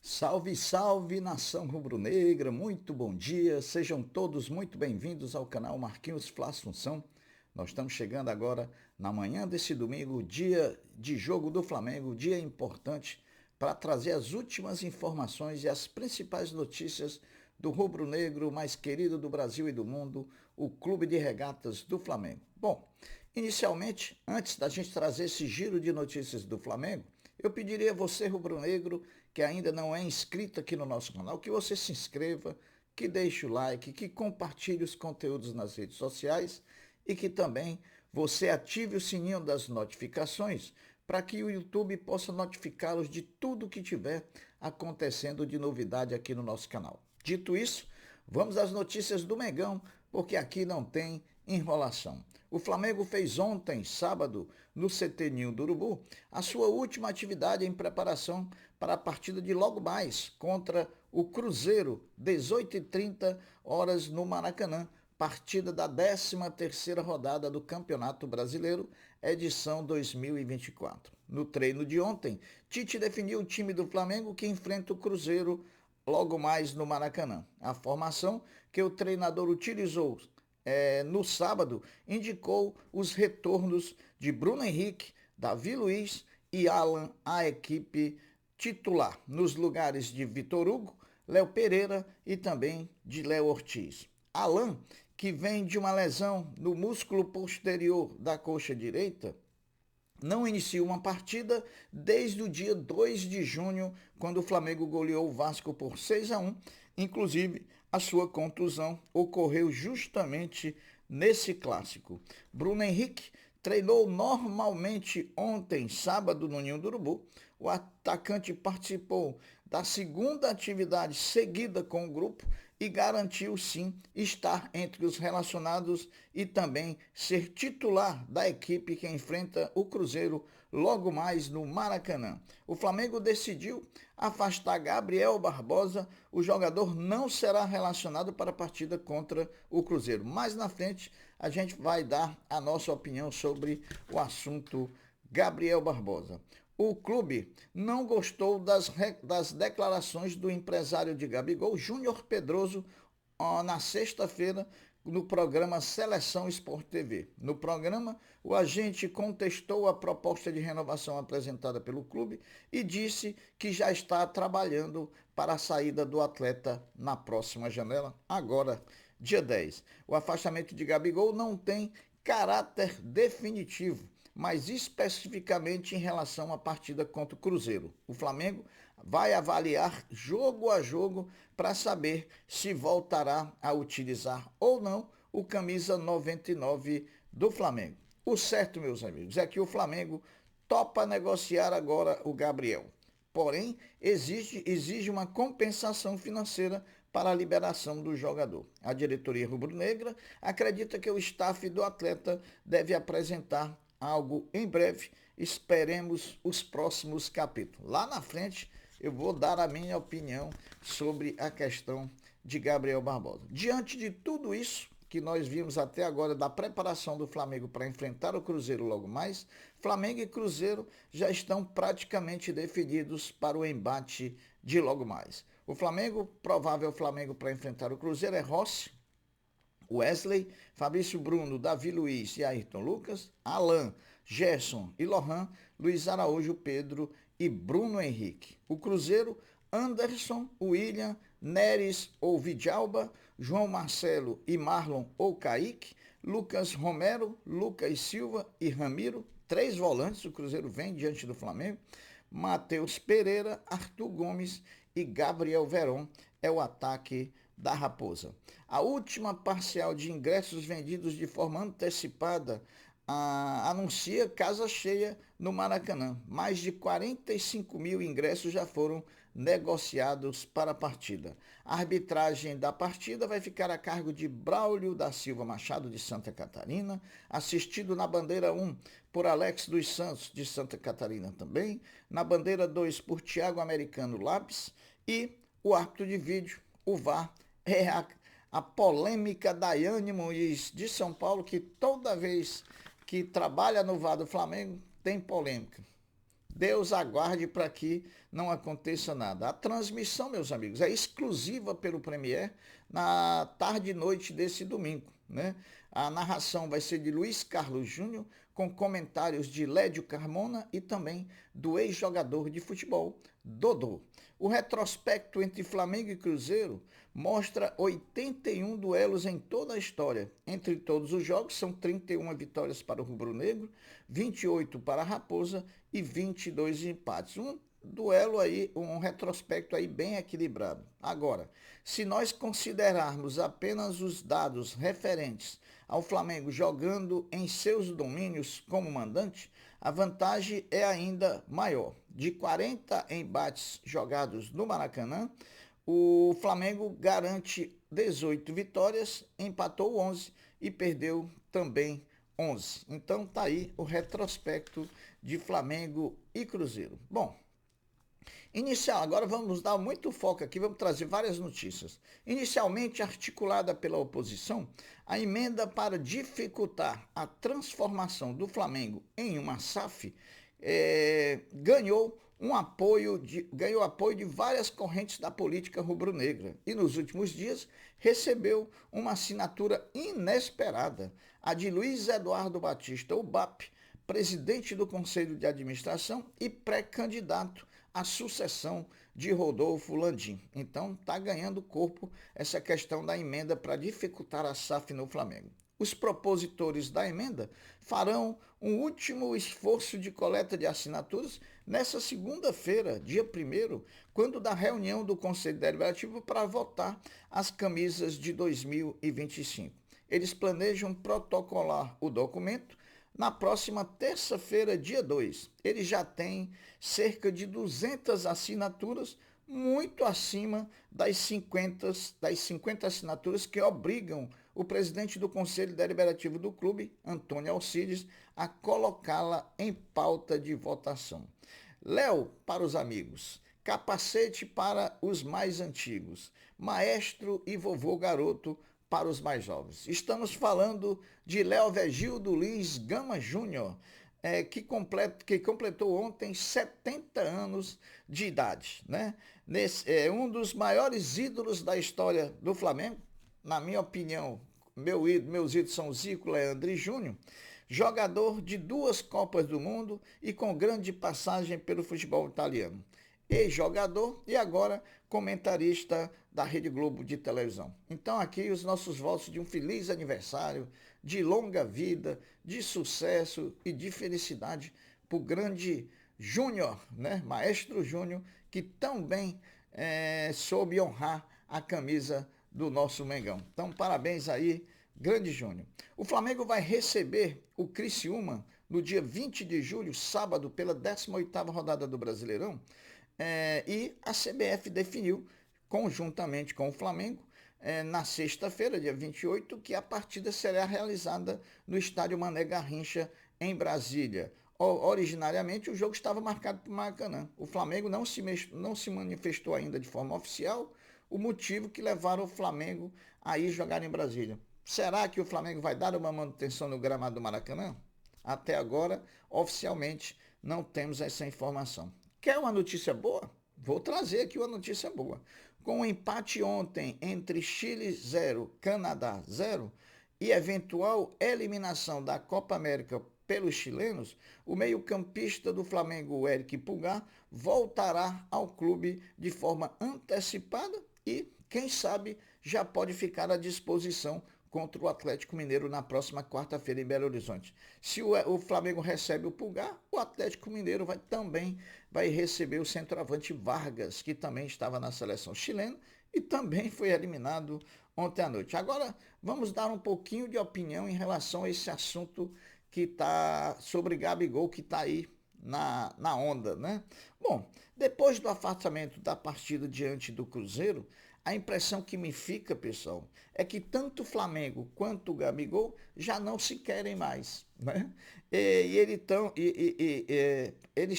Salve, salve, nação rubro-negra, muito bom dia, sejam todos muito bem-vindos ao canal Marquinhos Fla Assunção. Nós estamos chegando agora na manhã desse domingo, dia de jogo do Flamengo, dia importante para trazer as últimas informações e as principais notícias do rubro-negro mais querido do Brasil e do mundo, o Clube de Regatas do Flamengo. Bom, inicialmente, antes da gente trazer esse giro de notícias do Flamengo, eu pediria a você, rubro-negro, que ainda não é inscrito aqui no nosso canal, que você se inscreva, que deixe o like, que compartilhe os conteúdos nas redes sociais e que também você ative o sininho das notificações para que o YouTube possa notificá-los de tudo que tiver acontecendo de novidade aqui no nosso canal. Dito isso, vamos às notícias do Mengão, porque aqui não tem enrolação. O Flamengo fez ontem, sábado, no CT Ninho do Urubu, a sua última atividade em preparação para a partida de logo mais contra o Cruzeiro, 18h30 horas no Maracanã, partida da 13ª rodada do Campeonato Brasileiro, edição 2024. No treino de ontem, Tite definiu o time do Flamengo que enfrenta o Cruzeiro logo mais no Maracanã. A formação que o treinador utilizou no sábado indicou os retornos de Bruno Henrique, Davi Luiz e Alan à equipe titular, nos lugares de Vitor Hugo, Léo Pereira e também de Léo Ortiz. Alan, que vem de uma lesão no músculo posterior da coxa direita, não inicia uma partida desde o dia 2 de junho, quando o Flamengo goleou o Vasco por 6-1. Inclusive, a sua contusão ocorreu justamente nesse clássico. Bruno Henrique treinou normalmente ontem, sábado, no Ninho do Urubu. O atacante participou da segunda atividade seguida com o grupo e garantiu sim estar entre os relacionados e também ser titular da equipe que enfrenta o Cruzeiro logo mais no Maracanã. O Flamengo decidiu afastar Gabriel Barbosa. O jogador não será relacionado para a partida contra o Cruzeiro. Mais na frente a gente vai dar a nossa opinião sobre o assunto Gabriel Barbosa. O clube não gostou das declarações do empresário de Gabigol, Júnior Pedroso, na sexta-feira, no programa Seleção Sport TV. No programa, o agente contestou a proposta de renovação apresentada pelo clube e disse que já está trabalhando para a saída do atleta na próxima janela, agora, dia 10. O afastamento de Gabigol não tem caráter definitivo, mas especificamente em relação à partida contra o Cruzeiro. O Flamengo vai avaliar jogo a jogo para saber se voltará a utilizar ou não o camisa 99 do Flamengo. O certo, meus amigos, é que o Flamengo topa negociar agora o Gabriel. Porém, exige uma compensação financeira para a liberação do jogador. A diretoria rubro-negra acredita que o staff do atleta deve apresentar algo em breve. Esperemos os próximos capítulos. Lá na frente eu vou dar a minha opinião sobre a questão de Gabriel Barbosa. Diante de tudo isso que nós vimos até agora da preparação do Flamengo para enfrentar o Cruzeiro logo mais, Flamengo e Cruzeiro já estão praticamente definidos para o embate de logo mais. O Flamengo, provável Flamengo para enfrentar o Cruzeiro é Rossi, Wesley, Fabrício Bruno, Davi Luiz e Ayrton Lucas, Alan, Gerson e Lohan, Luiz Araújo, Pedro e Bruno Henrique. O Cruzeiro, Anderson, William, Neres ou Vidalba, João Marcelo e Marlon ou Kaique, Lucas Romero, Lucas Silva e Ramiro, 3 volantes, o Cruzeiro vem diante do Flamengo, Matheus Pereira, Arthur Gomes e Gabriel Veron é o ataque da Raposa. A última parcial de ingressos vendidos de forma antecipada anuncia casa cheia no Maracanã. Mais de 45 mil ingressos já foram negociados para a partida. A arbitragem da partida vai ficar a cargo de Braulio da Silva Machado, de Santa Catarina, assistido na bandeira 1 por Alex dos Santos, de Santa Catarina também, na bandeira 2 por Thiago Americano Lopes e o árbitro de vídeo, o VAR, é a polêmica Daiane Muniz, de São Paulo, que toda vez que trabalha no VAR do Flamengo tem polêmica. Deus aguarde para que não aconteça nada. A transmissão, meus amigos, é exclusiva pelo Premier na tarde e noite desse domingo, né? A narração vai ser de Luiz Carlos Júnior, com comentários de Lédio Carmona e também do ex-jogador de futebol, Dodô. O retrospecto entre Flamengo e Cruzeiro mostra 81 duelos em toda a história. Entre todos os jogos, são 31 vitórias para o rubro-negro, 28 para a Raposa e 22 empates. Um duelo aí, um retrospecto aí bem equilibrado. Agora, se nós considerarmos apenas os dados referentes ao Flamengo jogando em seus domínios como mandante, a vantagem é ainda maior. De 40 embates jogados no Maracanã, o Flamengo garante 18 vitórias, empatou 11 e perdeu também 11. Então tá aí o retrospecto de Flamengo e Cruzeiro. Bom, agora vamos dar muito foco aqui, vamos trazer várias notícias. Inicialmente articulada pela oposição, a emenda para dificultar a transformação do Flamengo em uma SAF ganhou apoio de várias correntes da política rubro-negra e nos últimos dias recebeu uma assinatura inesperada, a de Luiz Eduardo Batista, o BAP, presidente do Conselho de Administração e pré-candidato à sucessão de Rodolfo Landim. Então está ganhando corpo essa questão da emenda para dificultar a SAF no Flamengo. Os propositores da emenda farão um último esforço de coleta de assinaturas nessa segunda-feira, dia 1º, quando da reunião do Conselho Deliberativo para votar as camisas de 2025. Eles planejam protocolar o documento na próxima terça-feira, dia 2. Ele já tem cerca de 200 assinaturas, muito acima das 50 assinaturas que obrigam o presidente do Conselho Deliberativo do clube, Antônio Alcides, a colocá-la em pauta de votação. Léo para os amigos, capacete para os mais antigos, maestro e vovô garoto para os mais jovens. Estamos falando de Léo Vegildo Lins Gama Júnior, que completou ontem 70 anos de idade, né? Um dos maiores ídolos da história do Flamengo, na minha opinião, meus ídolos são Zico, Leandro e Júnior, jogador de 2 Copas do Mundo e com grande passagem pelo futebol italiano. Ex-jogador e agora comentarista da Rede Globo de televisão. Então aqui os nossos votos de um feliz aniversário, de longa vida, de sucesso e de felicidade para o grande Júnior, né? Maestro Júnior, que tão bem soube honrar a camisa do nosso Mengão. Então parabéns aí, grande Júnior. O Flamengo vai receber o Criciúma no dia 20 de julho, sábado, pela 18ª rodada do Brasileirão. E a CBF definiu, conjuntamente com o Flamengo, na sexta-feira, dia 28, que a partida será realizada no estádio Mané Garrincha, em Brasília. Originariamente, o jogo estava marcado para o Maracanã. O Flamengo não se manifestou ainda de forma oficial o motivo que levaram o Flamengo a ir jogar em Brasília. Será que o Flamengo vai dar uma manutenção no gramado do Maracanã? Até agora, oficialmente, não temos essa informação. Quer uma notícia boa? Vou trazer aqui uma notícia boa. Com o empate ontem entre Chile 0, Canadá 0 e eventual eliminação da Copa América pelos chilenos, o meio-campista do Flamengo, Eric Pulgar, voltará ao clube de forma antecipada e, quem sabe, já pode ficar à disposição contra o Atlético Mineiro na próxima quarta-feira em Belo Horizonte. Se o Flamengo recebe o Pulgar, o Atlético Mineiro também vai receber o centroavante Vargas, que também estava na seleção chilena e também foi eliminado ontem à noite. Agora, vamos dar um pouquinho de opinião em relação a esse assunto que está sobre Gabigol, que está aí na onda, né? Bom, depois do afastamento da partida diante do Cruzeiro, a impressão que me fica, pessoal, é que tanto o Flamengo quanto o Gabigol já não se querem mais, né? Eles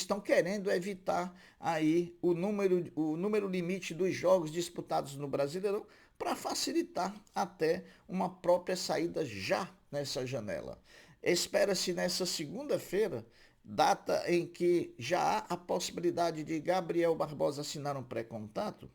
estão querendo evitar aí o número limite dos jogos disputados no Brasileirão para facilitar até uma própria saída já nessa janela. Espera-se nessa segunda-feira, data em que já há a possibilidade de Gabriel Barbosa assinar um pré-contrato,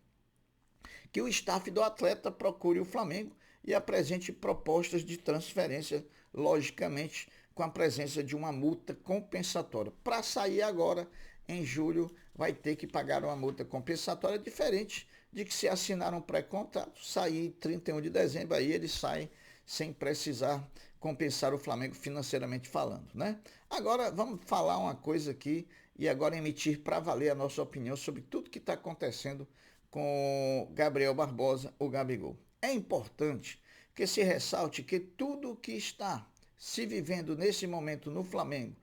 que o staff do atleta procure o Flamengo e apresente propostas de transferência, logicamente com a presença de uma multa compensatória. Para sair agora, em julho, vai ter que pagar uma multa compensatória diferente de que se assinar um pré-contrato, sair 31 de dezembro, aí eles saem sem precisar compensar o Flamengo financeiramente falando, né? Agora vamos falar uma coisa aqui e agora emitir para valer a nossa opinião sobre tudo que está acontecendo com Gabriel Barbosa, o Gabigol. É importante que se ressalte que tudo o que está se vivendo nesse momento no Flamengo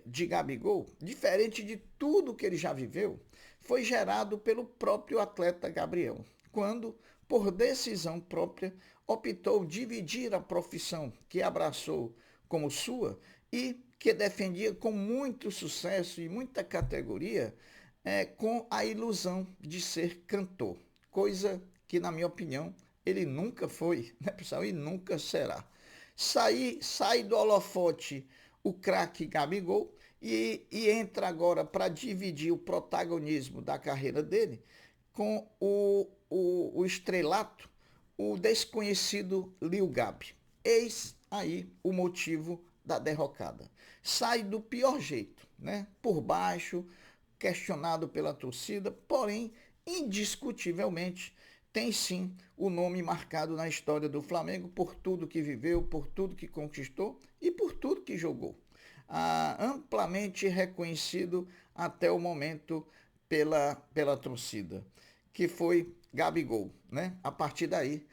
de Gabigol, diferente de tudo que ele já viveu, foi gerado pelo próprio atleta Gabriel, quando, por decisão própria, optou dividir a profissão que abraçou como sua e que defendia com muito sucesso e muita categoria, com a ilusão de ser cantor, coisa que, na minha opinião, ele nunca foi, né, pessoal? E nunca será. Sai do holofote o craque Gabigol e entra agora para dividir o protagonismo da carreira dele com o estrelato, o desconhecido Lil Gabi. Eis aí o motivo da derrocada. Sai do pior jeito, né? Por baixo, questionado pela torcida, porém, indiscutivelmente, tem sim o nome marcado na história do Flamengo por tudo que viveu, por tudo que conquistou e por tudo que jogou. Amplamente reconhecido até o momento pela torcida, que foi Gabigol, né? A partir daí,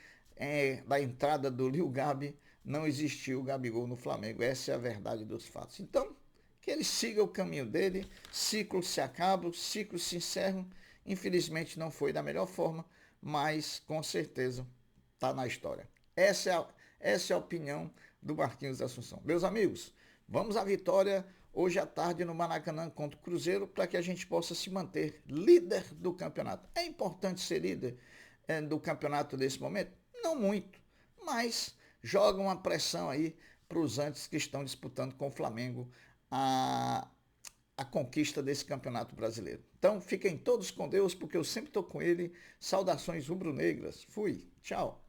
da entrada do Lil Gabi, não existiu Gabigol no Flamengo. Essa é a verdade dos fatos. Então, que ele siga o caminho dele, ciclos se acabam, ciclos se encerram. Infelizmente não foi da melhor forma, mas com certeza está na história. Essa é a opinião do Marquinhos Assunção. Meus amigos, vamos à vitória hoje à tarde no Maracanã contra o Cruzeiro para que a gente possa se manter líder do campeonato. É importante ser líder do campeonato nesse momento? Não muito, mas joga uma pressão aí para os antes que estão disputando com o Flamengo a conquista desse campeonato brasileiro. Então fiquem todos com Deus, porque eu sempre estou com ele. Saudações rubro-negras. Fui. Tchau.